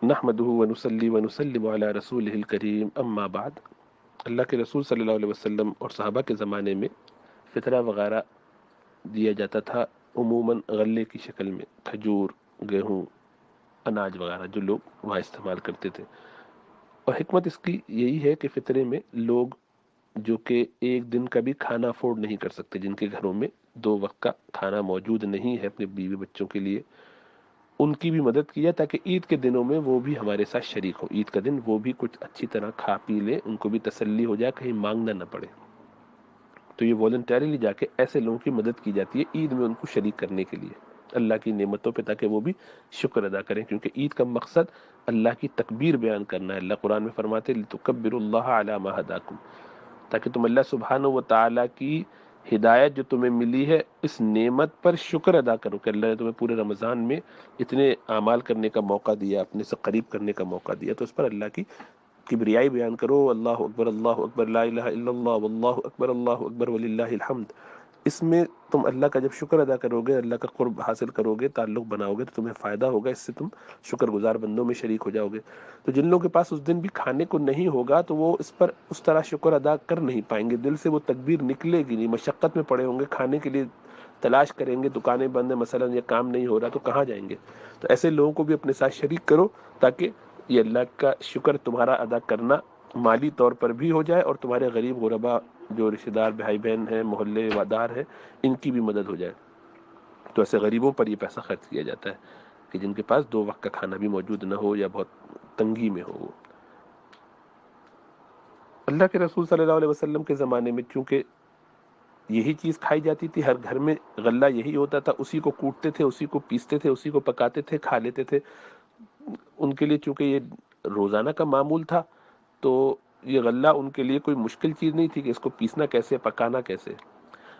نحمده ونصلي ونسلم علی رسولہ الکریم اما بعد۔ اللہ کے رسول صلی اللہ علیہ وسلم اور صحابہ کے زمانے میں فطرہ وغیرہ دیا جاتا تھا، عموماً غلے کی شکل میں، کھجور، گیہوں، اناج وغیرہ جو لوگ وہاں استعمال کرتے تھے۔ اور حکمت اس کی یہی ہے کہ فطرے میں لوگ جو کہ ایک دن کا بھی کھانا افورڈ نہیں کر سکتے، جن کے گھروں میں 2 وقت کا کھانا موجود نہیں ہے اپنے بیوی بچوں کے لیے، ان کی بھی مدد کی جائے تاکہ عید کے دنوں میں وہ بھی ہمارے ساتھ شریک ہو، عید کا دن وہ بھی کچھ اچھی طرح کھا پی لیں، ان کو بھی تسلی ہو جائے، کہیں مانگنا نہ پڑے۔ تو یہ والنٹیرلی جا کے ایسے لوگوں کی مدد کی جاتی ہے عید میں ان کو شریک کرنے کے لیے اللہ کی نعمتوں پہ، تاکہ وہ بھی شکر ادا کریں، کیونکہ عید کا مقصد اللہ کی تکبیر بیان کرنا ہے۔ اللہ قرآن میں فرماتے لِتُكَبِّرُوا اللَّهَ عَلَى مَا هَدَاكُمْ، تاکہ تم اللہ سبحانہ و تعالیٰ کی ہدایت جو تمہیں ملی ہے اس نعمت پر شکر ادا کرو کہ اللہ نے تمہیں پورے رمضان میں اتنے اعمال کرنے کا موقع دیا، اپنے سے قریب کرنے کا موقع دیا، تو اس پر اللہ کی کبریائی بیان کرو، اللہ اکبر لا الہ الا اللہ واللہ اکبر اللہ اکبر وللہ الحمد۔ اس میں تم اللہ کا جب شکر ادا کرو گے، اللہ کا قرب حاصل کرو گے، تعلق بناؤ گے، تو تمہیں فائدہ ہوگا، اس سے تم شکر گزار بندوں میں شریک ہو جاؤ گے۔ تو جن لوگوں کے پاس اس دن بھی کھانے کو نہیں ہوگا تو وہ اس پر اس طرح شکر ادا کر نہیں پائیں گے، دل سے وہ تکبیر نکلے گی نہیں، مشقت میں پڑے ہوں گے، کھانے کے لیے تلاش کریں گے، دکانیں بند ہیں مثلا، یہ کام نہیں ہو رہا تو کہاں جائیں گے؟ تو ایسے لوگوں کو بھی اپنے ساتھ شریک کرو تاکہ یہ اللہ کا شکر تمہارا ادا کرنا مالی طور پر بھی ہو جائے، اور تمہارے غریب غربا جو رشتہ دار بھائی بہن ہیں، محلے وادار ہیں، ان کی بھی مدد ہو جائے۔ تو ایسے غریبوں پر یہ پیسہ خرچ کیا جاتا ہے کہ جن کے پاس 2 وقت کا کھانا بھی موجود نہ ہو یا بہت تنگی میں ہو وہ۔ اللہ کے رسول صلی اللہ علیہ وسلم کے زمانے میں چونکہ یہی چیز کھائی جاتی تھی، ہر گھر میں غلہ یہی ہوتا تھا، اسی کو کوٹتے تھے، اسی کو پیستے تھے، اسی کو پکاتے تھے، کھا لیتے تھے۔ ان کے لیے چونکہ یہ روزانہ کا معمول تھا تو یہ غلہ ان کے لیے کوئی مشکل چیز نہیں تھی کہ اس کو پیسنا کیسے، پکانا کیسے۔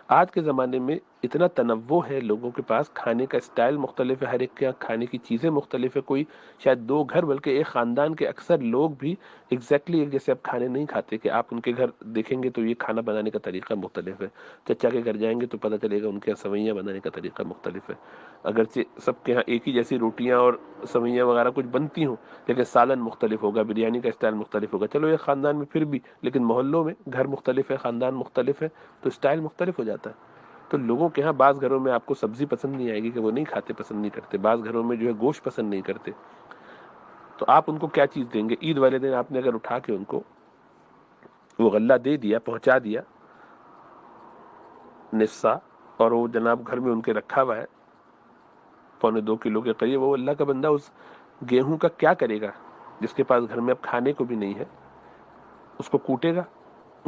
آج کے زمانے میں اتنا تنوع ہے لوگوں کے پاس، کھانے کا اسٹائل مختلف ہے، ہر ایک کے یہاں کھانے کی چیزیں مختلف ہے، کوئی شاید 2 گھر بلکہ ایک خاندان کے اکثر لوگ بھی ایگزیکٹلی ایک جیسے اب کھانے نہیں کھاتے، کہ آپ ان کے گھر دیکھیں گے تو یہ کھانا بنانے کا طریقہ مختلف ہے، چچا کے گھر جائیں گے تو پتہ چلے گا ان کے یہاں سوئیاں بنانے کا طریقہ مختلف ہے، اگرچہ سب کے ہاں ایک ہی جیسی روٹیاں اور سوئیاں وغیرہ کچھ بنتی ہوں، لیکن سالن مختلف ہوگا، بریانی کا اسٹائل مختلف ہوگا، چلو ایک خاندان میں پھر بھی، لیکن محلوں میں گھر مختلف ہے، خاندان مختلف ہے، تو اسٹائل مختلف ہو جاتا ہے۔ تو لوگوں کے ہاں بعض گھروں میں آپ کو سبزی پسند نہیں آئے گی کہ وہ نہیں کھاتے، پسند نہیں کرتے، بعض گھروں میں جو ہے گوشت پسند نہیں کرتے، تو آپ ان کو کیا چیز دیں گے؟ عید والے دن آپ نے اگر اٹھا کے ان کو وہ غلہ دے دیا، پہنچا دیا نصا، اور وہ جناب گھر میں ان کے رکھا ہوا ہے 1.25 کلو کے قریب، وہ اللہ کا بندہ اس گیہوں کا کیا کرے گا جس کے پاس گھر میں اب کھانے کو بھی نہیں ہے؟ اس کو کوٹے گا،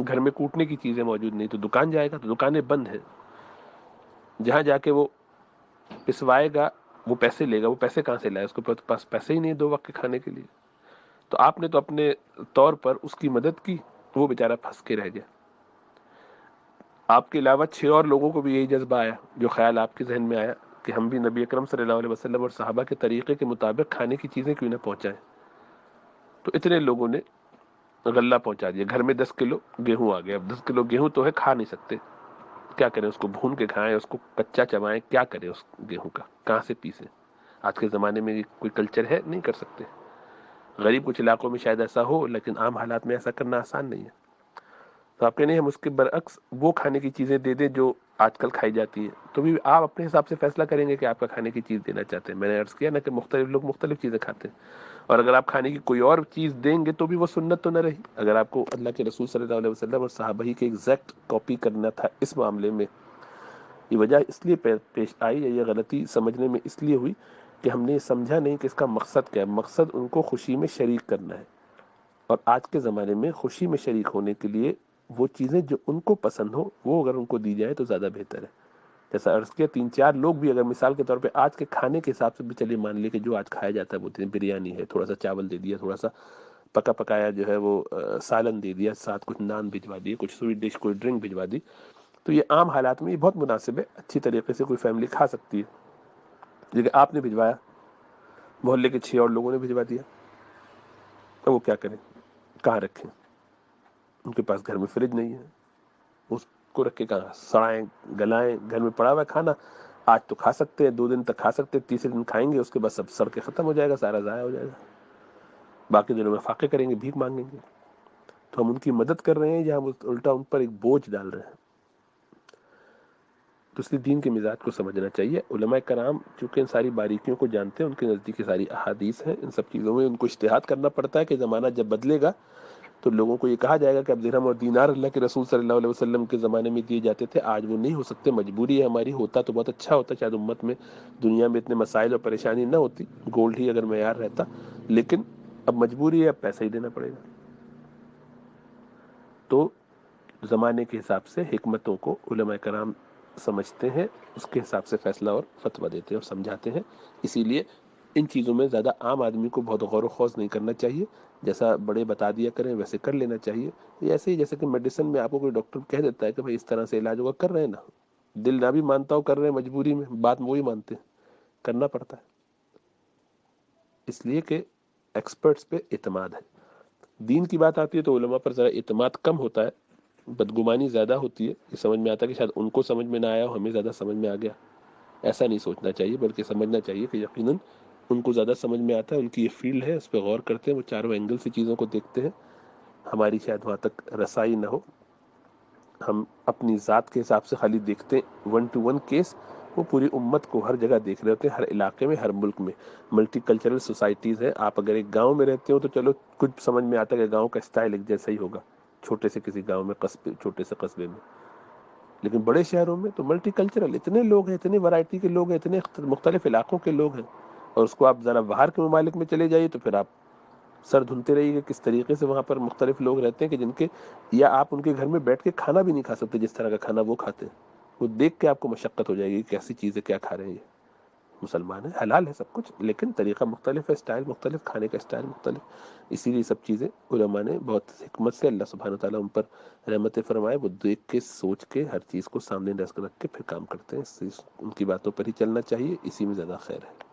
گھر میں کوٹنے کی چیزیں موجود نہیں، تو دکان جائے گا، تو دکانیں بند ہیں، جہاں جا کے وہ پسوائے گا وہ پیسے لے گا، وہ پیسے کہاں سے لائے؟ اس کو پاس پیسے ہی نہیں 2 وقت کے کھانے کے لیے۔ تو آپ نے تو اپنے طور پر اس کی مدد کی، وہ بیچارہ پھنس کے رہ گیا۔ آپ کے علاوہ 6 اور لوگوں کو بھی یہی جذبہ آیا، جو خیال آپ کے ذہن میں آیا کہ ہم بھی نبی اکرم صلی اللہ علیہ وسلم اور صحابہ کے طریقے کے مطابق کھانے کی چیزیں کیوں نہ پہنچائیں۔ تو اتنے لوگوں نے غلہ پہنچا دیا، گھر میں 10 کلو گیہوں آ گیا، اب 10 کلو گیہوں تو ہے، کھا نہیں سکتے، کیا کریں؟ اس کو بھون کے کھائیں، اس کو کچا چبائیں، کیا کریں اس گیہوں کا؟ کہاں سے پیسیں؟ آج کے زمانے میں یہ کوئی کلچر ہے؟ نہیں کر سکتے۔ غریب کچھ علاقوں میں شاید ایسا ہو، لیکن عام حالات میں ایسا کرنا آسان نہیں ہے۔ تو آپ کہنے ہم اس کے برعکس وہ کھانے کی چیزیں دے دیں جو آج کل کھائی جاتی ہیں، تو بھی آپ اپنے حساب سے فیصلہ کریں گے کہ آپ کا کھانے کی چیز دینا چاہتے ہیں۔ میں نے عرض کیا نا کہ مختلف لوگ مختلف چیزیں کھاتے ہیں، اور اگر آپ کھانے کی کوئی اور چیز دیں گے تو بھی وہ سنت تو نہ رہی۔ اگر آپ کو اللہ کے رسول صلی اللہ علیہ وسلم اور صحابہ ہی کے ایگزیکٹ کاپی کرنا تھا اس معاملے میں، یہ وجہ اس لیے پیش آئی، یا یہ غلطی سمجھنے میں اس لیے ہوئی کہ ہم نے یہ سمجھا نہیں کہ اس کا مقصد کیا ہے۔ مقصد ان کو خوشی میں شریک کرنا ہے، اور آج کے زمانے میں خوشی میں شریک ہونے کے لیے وہ چیزیں جو ان کو پسند ہو وہ اگر ان کو دی جائے تو زیادہ بہتر ہے۔ جیسا عرض کیا 3-4 لوگ بھی اگر مثال کے طور پہ آج کے کھانے کے حساب سے بھی چلیے مان لیے کہ جو آج کھایا جاتا ہے وہ بریانی ہے، تھوڑا سا چاول دے دیا، تھوڑا سا پکا پکایا جو ہے وہ سالن دے دیا، ساتھ کچھ نان بھجوا دیے، کچھ سویٹ ڈش، کوئی ڈرنک بھجوا دی، تو یہ عام حالات میں یہ بہت مناسب ہے، اچھی طریقے سے کوئی فیملی کھا سکتی ہے۔ لیکن آپ نے بھجوایا، محلے کے 6 اور لوگوں نے بھجوا دیا، تو وہ کیا کریں؟ کہاں رکھیں؟ ان کے پاس گھر میں فریج نہیں ہے، اس کو رکھ کے کہاں سڑائیں گلائیں؟ گھر میں پڑا ہوا ہے کھانا، آج تو کھا سکتے ہیں، 2 دن تک کھا سکتے ہیں، تیسرے دن کھائیں گے، اس کے بعد سب سڑ کے ختم ہو جائے گا، سارا ضائع ہو جائے گا۔ باقی دنوں میں فاقے کریں گے، بھیک مانگیں گے. تو ہم ان کی مدد کر رہے ہیں یا ہم الٹا ان پر ایک بوجھ ڈال رہے ہیں؟ تو اس لیے دین کے مزاج کو سمجھنا چاہیے. علماء کرام چونکہ ان ساری باریکیوں کو جانتے ہیں، ان کے نزدیک یہ ساری احادیث ہیں، ان سب چیزوں میں ان کو اجتہاد کرنا پڑتا ہے کہ زمانہ جب بدلے گا تو لوگوں کو یہ کہا جائے گا کہ اب درہم اور دینار اللہ کے رسول صلی اللہ علیہ وسلم کے زمانے میں دیے جاتے تھے، آج وہ نہیں ہو سکتے، مجبوری ہے ہماری. ہوتا تو بہت اچھا ہوتا، شاید امت میں دنیا میں اتنے مسائل اور پریشانی نہ ہوتی، گولڈ ہی اگر معیار رہتا، لیکن اب مجبوری ہے، اب پیسہ ہی دینا پڑے گا. تو زمانے کے حساب سے حکمتوں کو علماء کرام سمجھتے ہیں، اس کے حساب سے فیصلہ اور فتویٰ دیتے ہیں اور سمجھاتے ہیں. اسی لیے ان چیزوں میں زیادہ عام آدمی کو بہت غور و خوض نہیں کرنا چاہیے. جیسا بڑے بتا دیا کریں ویسے کر لینا چاہیے. یہ ایسے ہی جیسے کہ میڈیسن میں آپ کو کوئی ڈاکٹر کہہ دیتا ہے کہ بھائی اس طرح سے علاج ہوگا، کر رہے ہیں نا، دل نہ بھی مانتا ہو کر رہے ہیں، مجبوری میں بات وہی مانتے ہیں، کرنا پڑتا ہے. اس لیے کہ ایکسپرٹس پہ اعتماد ہے. دین کی بات آتی ہے تو علماء پر ذرا اعتماد کم ہوتا ہے، بدگمانی زیادہ ہوتی ہے. یہ سمجھ میں آتا ہے کہ شاید ان کو سمجھ میں نہ آیا ہو، ہمیں زیادہ سمجھ میں آ گیا. ایسا نہیں سوچنا چاہیے، بلکہ سمجھنا چاہیے کہ یقیناً ان کو زیادہ سمجھ میں آتا ہے، ان کی یہ فیلڈ ہے، اس پہ غور کرتے ہیں، وہ چاروں اینگل سے چیزوں کو دیکھتے ہیں. ہماری شاید وہاں تک رسائی نہ ہو، ہم اپنی ذات کے حساب سے خالی دیکھتے ہیں 1 to 1 کیس. وہ پوری امت کو ہر جگہ دیکھ رہے ہوتے ہیں، ہر علاقے میں، ہر ملک میں. ملٹی کلچرل سوسائٹیز ہیں. آپ اگر ایک گاؤں میں رہتے ہو تو چلو کچھ سمجھ میں آتا ہے کہ گاؤں کا اسٹائل ایک جیسا ہی ہوگا، چھوٹے سے کسی گاؤں میں، قصبے، چھوٹے سے قصبے میں. لیکن بڑے شہروں میں تو ملٹی کلچرل، اتنے لوگ ہیں، اتنی ورائٹی کے لوگ ہیں، اتنے مختلف علاقوں کے لوگ ہیں. اور اس کو آپ ذرا باہر کے ممالک میں چلے جائیے تو پھر آپ سر دھلتے رہیے کہ کس طریقے سے وہاں پر مختلف لوگ رہتے ہیں کہ جن کے یا آپ ان کے گھر میں بیٹھ کے کھانا بھی نہیں کھا سکتے جس طرح کا کھانا وہ کھاتے ہیں. وہ دیکھ کے آپ کو مشقت ہو جائے گی کیسی چیزیں کیا کھا رہے ہیں. یہ مسلمان ہیں، حلال ہے سب کچھ، لیکن طریقہ مختلف ہے، اسٹائل مختلف، کھانے کا اسٹائل مختلف. اسی لیے سب چیزیں علماء نے بہت حکمت سے، اللہ سبحانہ تعالیٰ ان پر رحمت فرمائے، وہ دیکھ کے سوچ کے ہر چیز کو سامنے رکھ کے پھر کام کرتے ہیں. ان کی باتوں پر ہی چلنا چاہیے، اسی میں زیادہ خیر ہے.